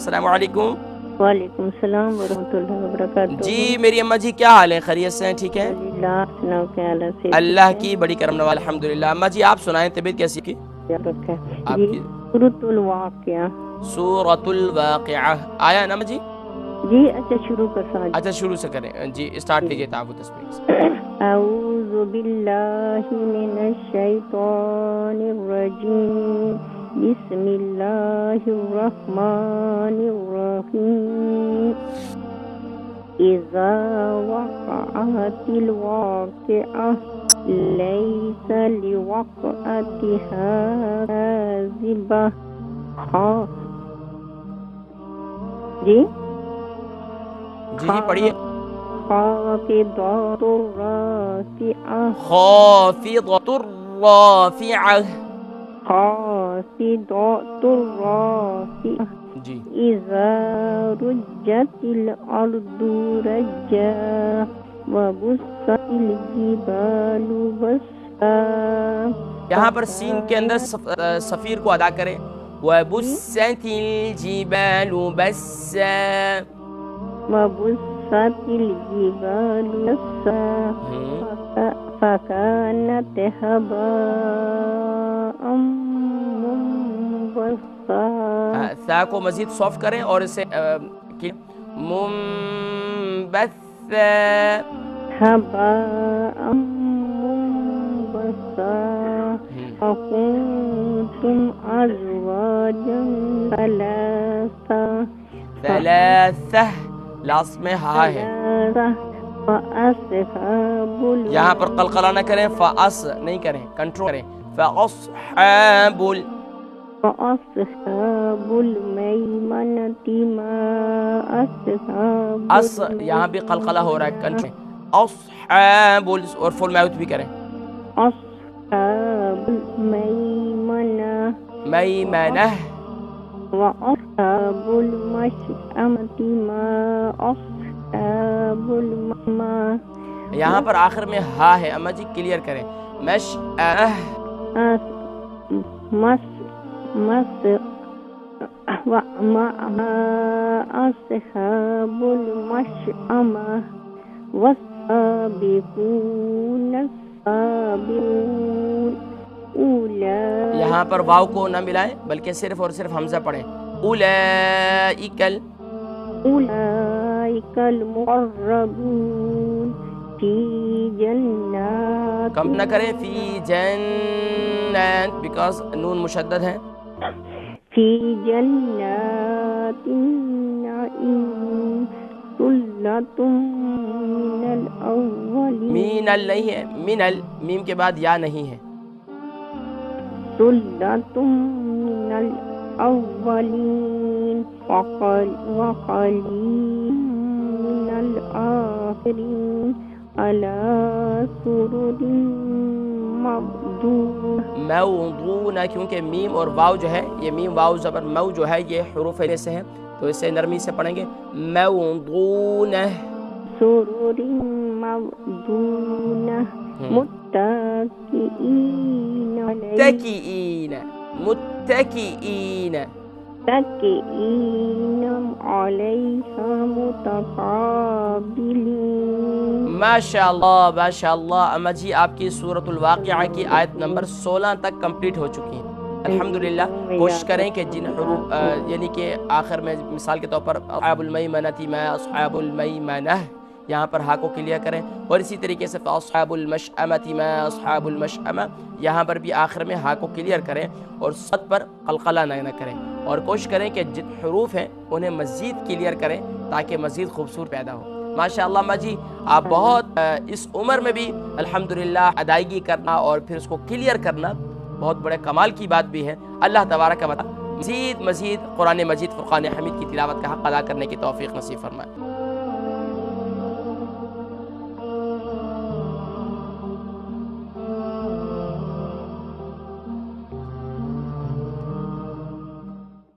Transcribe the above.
السلام علیکم. وعلیکم السلام ورحمۃ اللہ وبرکاتہ. جی میری اماں جی کیا حال ہے؟ خیریت سے ہیں؟ ٹھیک ہے اللہ کی بڑی کرم نواز الحمدللہ. اماں جی آپ سنائیں طبیعت کیسی کی آپ جی کی؟ سورۃ الواقعہ. سورۃ الواقعہ آیا نا جی؟ جی اچھا شروع کر سکتے. اچھا شروع سے کریں جی، اسٹارٹ کیجئے تعاوذ تسبیح سے. اعوذ باللہ من الشیطان الرجیم. بسم اللہ الرحمن الرحیم. اذا وقعت الواقعہ لیس لوقعتها کاذبہ. جی جی پڑھیے. خافضۃ رافعہ. خافضۃ رافعہ. خافضۃ رافعہ. جی اذا رجت الارض رجا وبست الجبال بسا. یہاں پر سین کے اندر صفیر کو ادا کریں. وَبُسَّتِ الْجِبَالُ بَسًّا. وبست الجبال بسا فكانت هباء منبثا. ثا کو مزید سافٹ کریں اور اسے منبثا. هباء منبثا. وكنتم أزواجا ثلاثة. ثلاثہ لاسٹ میں ہا ہے. فأصحاب یہاں پر قلقلہ نہ کریں، فأس نہیں کریں، کنٹرول کریں. فأصحاب الميمنة ما أصحاب اس یہاں بھی قلقلہ ہو رہا ہے، کنٹرول. اصحاب اور فل میوت بھی کریں. أصحاب الميمنة میمنہ. وأصحاب المشأمة ما أصحاب المشأمة. یہاں پر آخر میں ہا ہے، اما جی کلیئر کریں. مشأمہ. ومعها أصحاب المشأمة والسابقون السابقون. یہاں پر واو کو نہ ملائیں بلکہ صرف اور صرف حمزہ پڑھیں. اولئک المقربون فی جنات. کم نہ کریں فی جنات بیکاز نون مشدد ہے. فی جنات النعیم ثلۃ من الاولین. مین ال نہیں ہے، من ال میم کے بعد یا نہیں ہے. ثلۃ من الاولین وقلیل من الآخرین علی سرر موضونہ، کیونکہ میم اور واو جو ہے یہ میم واو زبر مو جو ہے یہ حروف سے ہے تو اسے نرمی سے پڑھیں گے. موضونہ. سرر موضونہ متکئین متکئین. متکئین. متکئین علیہا متقابلین. ماشاءاللہ ماشاءاللہ. اما جی آپ کی سورۃ الواقعہ کی آیت نمبر 16 تک کمپلیٹ ہو چکی ہیں الحمدللہ. کوشش کریں کہ جن حروف یعنی کہ آخر میں مثال کے طور پر اصحاب المیمنۃ ما اصحاب المیمنہ یہاں پر ہا کو کلیئر کریں، اور اسی طریقے سے اصحاب المشأمۃ ما اصحاب المشأمہ یہاں پر بھی آخر میں ہا کو کلیئر کریں اور صد پر قلقلہ نہ کریں، اور کوشش کریں کہ جن حروف ہیں انہیں مزید کلیئر کریں تاکہ مزید خوبصورت پیدا ہو. ماشاءاللہ ماں جی آپ بہت اس عمر میں بھی الحمدللہ ادائیگی کرنا اور پھر اس کو کلیئر کرنا بہت بڑے کمال کی بات بھی ہے. اللہ تبارک و تعالی مزید قرآن مجید فرقان حمید کی تلاوت کا حق ادا کرنے کی توفیق نصیب فرمائے.